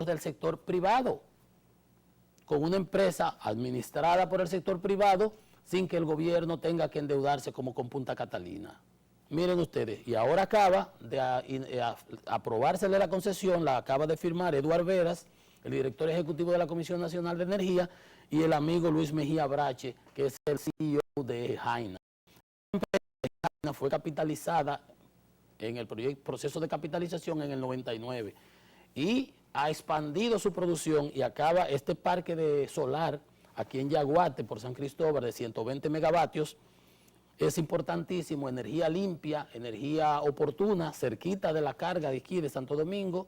del sector privado, con una empresa administrada por el sector privado sin que el gobierno tenga que endeudarse como con Punta Catalina. Miren ustedes, y ahora acaba de aprobársele la concesión, la acaba de firmar Eduardo Veras, el director ejecutivo de la Comisión Nacional de Energía, y el amigo Luis Mejía Brache, que es el CEO de Jaina. La empresa de Jaina fue capitalizada en el proceso de capitalización en el 99 y ha expandido su producción y acaba este parque de solar aquí en Yaguate por San Cristóbal de 120 megavatios. Es importantísimo, energía limpia, energía oportuna, cerquita de la carga de aquí de Santo Domingo.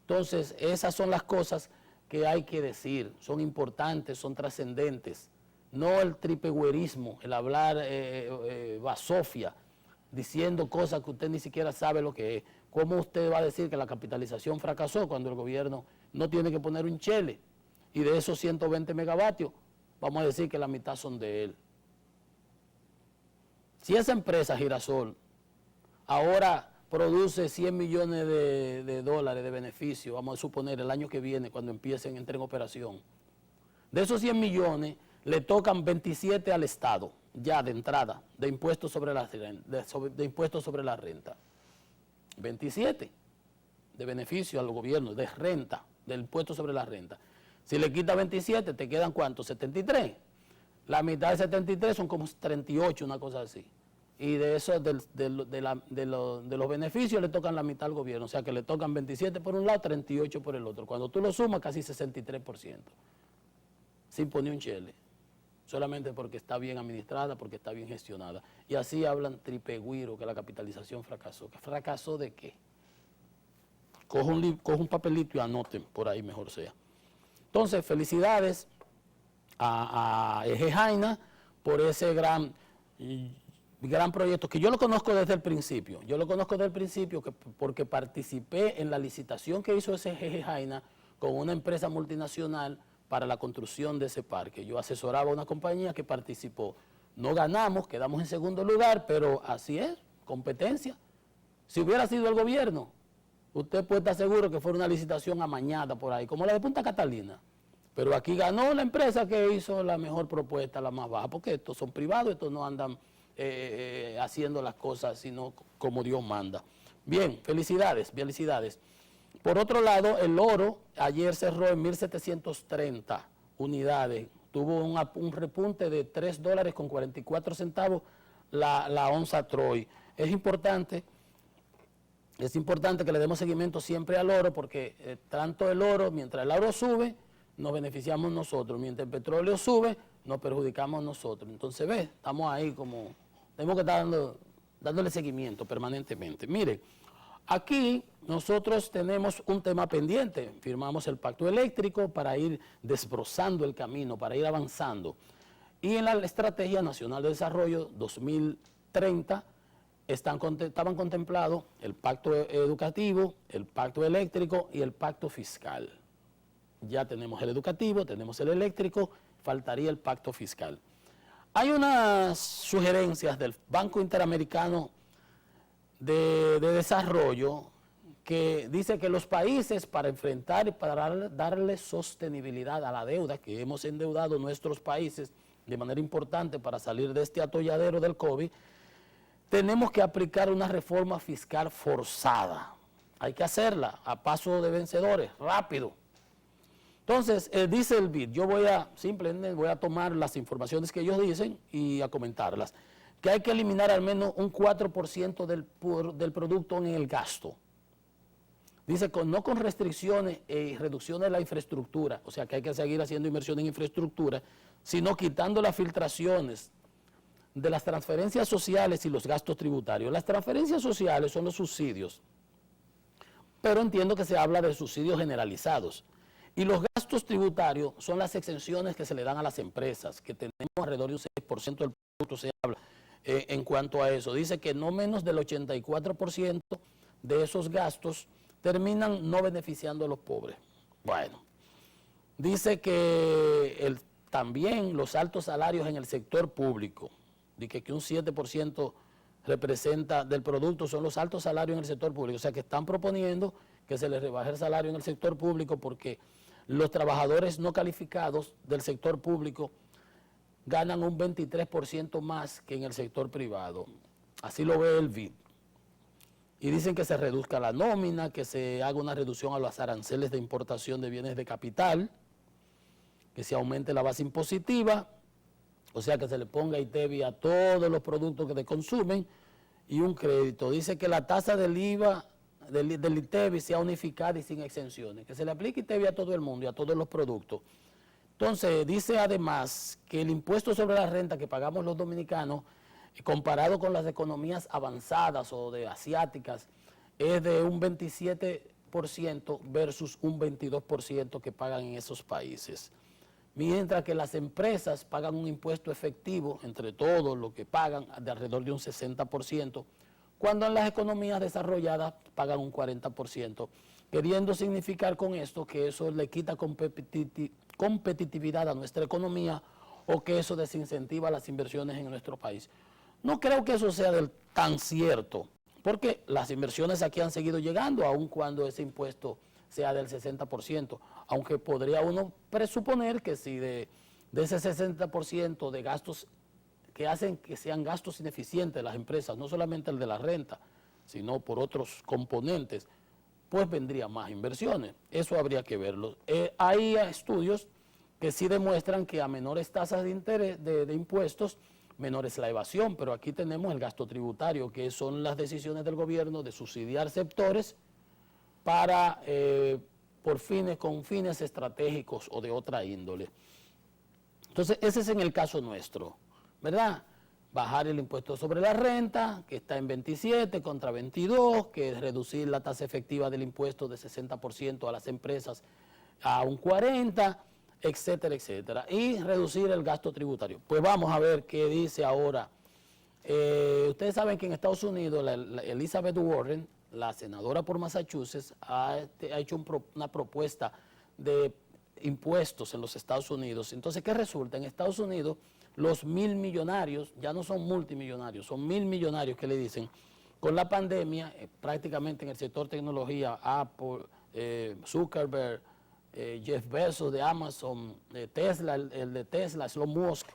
Entonces, esas son las cosas que hay que decir, son importantes, son trascendentes. No el tripegüerismo, el hablar basofia, diciendo cosas que usted ni siquiera sabe lo que es. ¿Cómo usted va a decir que la capitalización fracasó cuando el gobierno no tiene que poner un chele? Y de esos 120 megavatios, vamos a decir que la mitad son de él. Si esa empresa, Girasol, ahora produce 100 millones de dólares de beneficio, vamos a suponer el año que viene, cuando empiecen, entren en operación, de esos 100 millones le tocan 27 al Estado, ya de entrada, de impuestos sobre la renta. 27 de beneficio al gobierno, de renta, del impuesto sobre la renta. Si le quita 27, ¿te quedan cuántos? 73. La mitad de 73 son como 38, una cosa así. Y de eso, de los beneficios le tocan la mitad al gobierno. O sea que le tocan 27 por un lado, 38 por el otro. Cuando tú lo sumas, casi 63%. Sin poner un chele. Solamente porque está bien administrada, porque está bien gestionada. Y así hablan tripegüiro, que la capitalización fracasó. ¿Que fracasó de qué? Coge un papelito y anoten, por ahí mejor sea. Entonces, felicidades a Eje Jaina por ese gran proyecto, que yo lo conozco desde el principio. Yo lo conozco desde el principio porque participé en la licitación que hizo ese Eje Jaina con una empresa multinacional para la construcción de ese parque. Yo asesoraba a una compañía que participó. No ganamos, quedamos en segundo lugar, pero así es, competencia. Si hubiera sido el gobierno, usted puede estar seguro que fue una licitación amañada por ahí, como la de Punta Catalina. Pero aquí ganó la empresa que hizo la mejor propuesta, la más baja, porque estos son privados, estos no andan haciendo las cosas sino como Dios manda. Bien, felicidades, felicidades. Por otro lado, el oro ayer cerró en 1.730 unidades. Tuvo un repunte de $3.44 la onza Troy. Es importante que le demos seguimiento siempre al oro porque tanto el oro, mientras el oro sube, nos beneficiamos nosotros. Mientras el petróleo sube, nos perjudicamos nosotros. Entonces, estamos ahí como, tenemos que estar dándole seguimiento permanentemente. Mire, aquí nosotros tenemos un tema pendiente. Firmamos el pacto eléctrico para ir desbrozando el camino, para ir avanzando. Y en la Estrategia Nacional de Desarrollo 2030 estaban contemplados el pacto educativo, el pacto eléctrico y el pacto fiscal. Ya tenemos el educativo, tenemos el eléctrico, faltaría el pacto fiscal. Hay unas sugerencias del Banco Interamericano de Desarrollo que dice que los países para enfrentar y para darle sostenibilidad a la deuda que hemos endeudado nuestros países de manera importante para salir de este atolladero del COVID, tenemos que aplicar una reforma fiscal forzada. Hay que hacerla a paso de vencedores, rápido. Entonces, dice el BID, yo simplemente voy a tomar las informaciones que ellos dicen y a comentarlas, que hay que eliminar al menos un 4% del producto en el gasto. Dice, no con restricciones y reducciones de la infraestructura, o sea que hay que seguir haciendo inversión en infraestructura, sino quitando las filtraciones de las transferencias sociales y los gastos tributarios. Las transferencias sociales son los subsidios, pero entiendo que se habla de subsidios generalizados. Y los gastos tributarios son las exenciones que se le dan a las empresas, que tenemos alrededor de un 6% del producto, se habla en cuanto a eso. Dice que no menos del 84% de esos gastos terminan no beneficiando a los pobres. Bueno, dice que también los altos salarios en el sector público, dice que un 7% representa del producto son los altos salarios en el sector público. O sea, que están proponiendo que se les rebaje el salario en el sector público porque los trabajadores no calificados del sector público ganan un 23% más que en el sector privado. Así lo ve el BID. Y dicen que se reduzca la nómina, que se haga una reducción a los aranceles de importación de bienes de capital, que se aumente la base impositiva, o sea que se le ponga ITEVI a todos los productos que se consumen y un crédito. Dice que la tasa del IVA del ITEVI sea unificada y sin exenciones, que se le aplique ITEVI a todo el mundo y a todos los productos. Entonces, dice además que el impuesto sobre la renta que pagamos los dominicanos, comparado con las economías avanzadas o de asiáticas, es de un 27% versus un 22% que pagan en esos países. Mientras que las empresas pagan un impuesto efectivo, entre todos lo que pagan, de alrededor de un 60%, cuando en las economías desarrolladas pagan un 40%, queriendo significar con esto que eso le quita competitividad a nuestra economía o que eso desincentiva las inversiones en nuestro país. No creo que eso sea tan cierto, porque las inversiones aquí han seguido llegando, aun cuando ese impuesto sea del 60%, aunque podría uno presuponer que si de ese 60% de gastos que hacen que sean gastos ineficientes las empresas, no solamente el de la renta, sino por otros componentes, pues vendrían más inversiones. Eso habría que verlo. Hay estudios que sí demuestran que a menores tasas de interés de impuestos, menor es la evasión, pero aquí tenemos el gasto tributario, que son las decisiones del gobierno de subsidiar sectores para, con fines estratégicos o de otra índole. Entonces, ese es en el caso nuestro, ¿verdad? Bajar el impuesto sobre la renta, que está en 27 contra 22, que es reducir la tasa efectiva del impuesto de 60% a las empresas a un 40%, etcétera, etcétera, y reducir el gasto tributario. Pues vamos a ver qué dice ahora. Ustedes saben que en Estados Unidos Elizabeth Warren, la senadora por Massachusetts, ha hecho una propuesta de impuestos en los Estados Unidos. Entonces, ¿qué resulta? En Estados Unidos, los 1.000 millonarios, ya no son multimillonarios, son 1.000 millonarios que le dicen, con la pandemia, prácticamente en el sector tecnología, Apple, Zuckerberg, Jeff Bezos de Amazon, Tesla, el de Tesla, Elon Musk,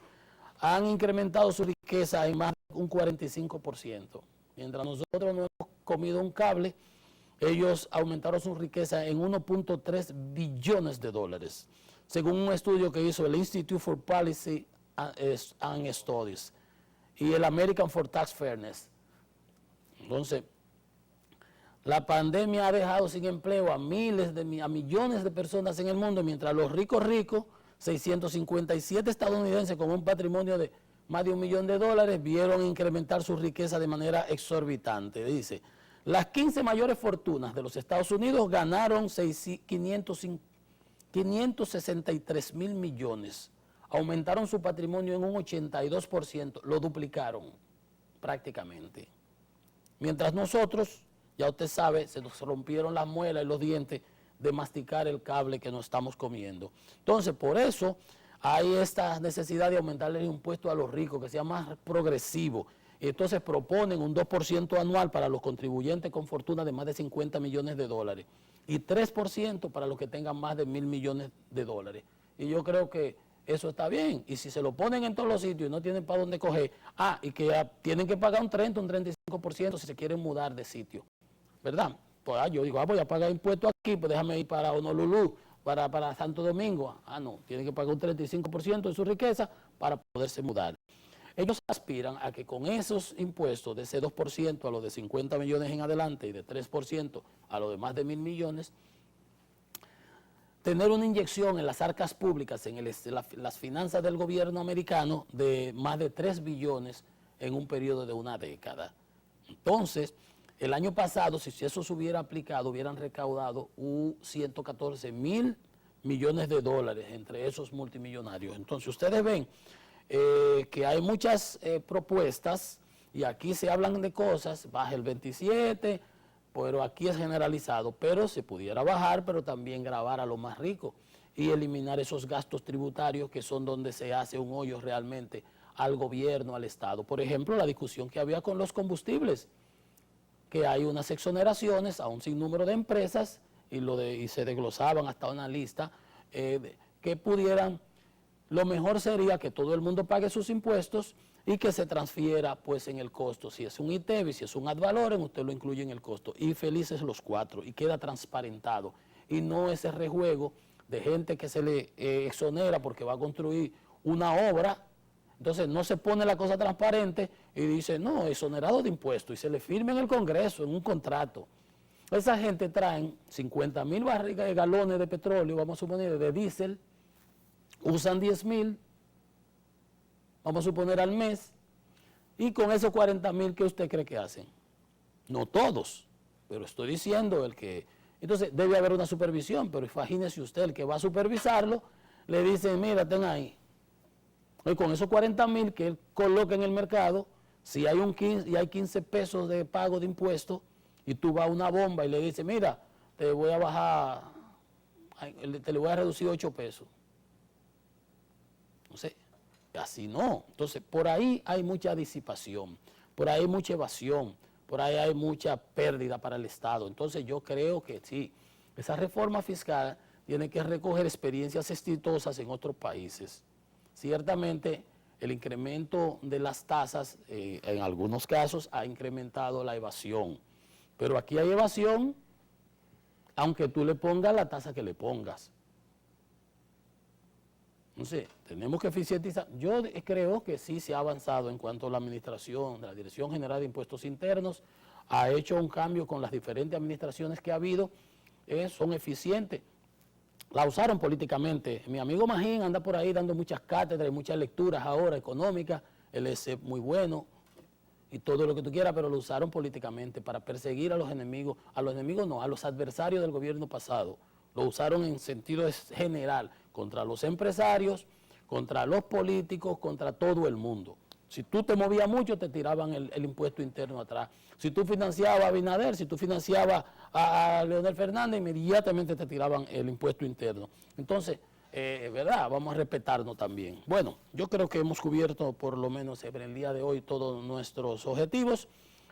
han incrementado su riqueza en más de un 45%. Mientras nosotros no hemos comido un cable, ellos aumentaron su riqueza en 1.3 billones de dólares, según un estudio que hizo el Institute for Policy and Studies y el American for Tax Fairness. Entonces, la pandemia ha dejado sin empleo a millones de personas en el mundo, mientras los ricos, 657 estadounidenses con un patrimonio de más de $1 millón, vieron incrementar su riqueza de manera exorbitante. Dice, las 15 mayores fortunas de los Estados Unidos ganaron 563 mil millones, aumentaron su patrimonio en un 82%, lo duplicaron prácticamente. Mientras nosotros, ya usted sabe, se nos rompieron las muelas y los dientes de masticar el cable que nos estamos comiendo. Entonces, por eso hay esta necesidad de aumentarle el impuesto a los ricos, que sea más progresivo. Y entonces proponen un 2% anual para los contribuyentes con fortuna de más de 50 millones de dólares y 3% para los que tengan más de 1.000 millones de dólares. Y yo creo que eso está bien. Y si se lo ponen en todos los sitios y no tienen para dónde coger, y que tienen que pagar un 30, un 35% si se quieren mudar de sitio, ¿verdad? Pues yo digo, voy a pagar impuestos aquí, pues déjame ir para Honolulu, para Santo Domingo. No, tienen que pagar un 35% de su riqueza para poderse mudar. Ellos aspiran a que con esos impuestos de ese 2% a los de 50 millones en adelante y de 3% a los de más de 1.000 millones, tener una inyección en las arcas públicas, en las finanzas del gobierno americano de más de 3 billones en un periodo de una década. Entonces, el año pasado, si eso se hubiera aplicado, hubieran recaudado 114.000 millones de dólares entre esos multimillonarios. Entonces, ustedes ven que hay muchas propuestas y aquí se hablan de cosas, baja el 27%, pero aquí es generalizado, pero se pudiera bajar, pero también gravar a los más ricos y eliminar esos gastos tributarios que son donde se hace un hoyo realmente al gobierno, al Estado. Por ejemplo, la discusión que había con los combustibles, que hay unas exoneraciones a un sinnúmero de empresas y se desglosaban hasta una lista que pudieran, lo mejor sería que todo el mundo pague sus impuestos y que se transfiera pues en el costo. Si es un ITEVI, si es un ad valorem, usted lo incluye en el costo. Y felices los cuatro, y queda transparentado. Y no ese rejuego de gente que se le exonera porque va a construir una obra. Entonces no se pone la cosa transparente y dice, no, exonerado de impuestos, y se le firma en el Congreso, en un contrato. Esa gente traen 50,000 galones de petróleo, vamos a suponer, de diésel, usan 10,000, vamos a suponer al mes, y con esos 40,000, ¿qué usted cree que hacen? No todos, pero estoy diciendo el que... Entonces debe haber una supervisión, pero imagínese usted, el que va a supervisarlo, le dice, mira, ten ahí. Y con esos 40,000 que él coloca en el mercado, si hay, hay 15 pesos de pago de impuestos, y tú vas a una bomba y le dices, mira, te voy a bajar, te le voy a reducir 8 pesos. No sé, así no. Entonces, por ahí hay mucha disipación, por ahí hay mucha evasión, por ahí hay mucha pérdida para el Estado. Entonces, yo creo que sí, esa reforma fiscal tiene que recoger experiencias exitosas en otros países. Ciertamente, el incremento de las tasas, en algunos casos, ha incrementado la evasión. Pero aquí hay evasión, aunque tú le pongas la tasa que le pongas. Entonces, tenemos que eficientizar. Yo creo que sí se ha avanzado en cuanto a la administración, la Dirección General de Impuestos Internos, ha hecho un cambio con las diferentes administraciones que ha habido, son eficientes. La usaron políticamente. Mi amigo Magín anda por ahí dando muchas cátedras y muchas lecturas ahora económicas, él es muy bueno y todo lo que tú quieras, pero lo usaron políticamente para perseguir a los enemigos no, a los adversarios del gobierno pasado. Lo usaron en sentido general, contra los empresarios, contra los políticos, contra todo el mundo. Si tú te movías mucho, te tiraban el impuesto interno atrás. Si tú financiabas a Abinader, si tú financiabas a Leonel Fernández, inmediatamente te tiraban el impuesto interno. Entonces, ¿verdad? Vamos a respetarnos también. Bueno, yo creo que hemos cubierto por lo menos en el día de hoy todos nuestros objetivos.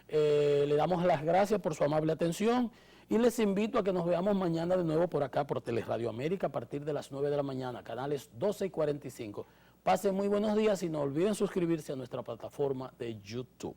Le damos las gracias por su amable atención y les invito a que nos veamos mañana de nuevo por acá, por Teleradio América, a partir de las 9 de la mañana, canales 12 y 45. Pasen muy buenos días y no olviden suscribirse a nuestra plataforma de YouTube.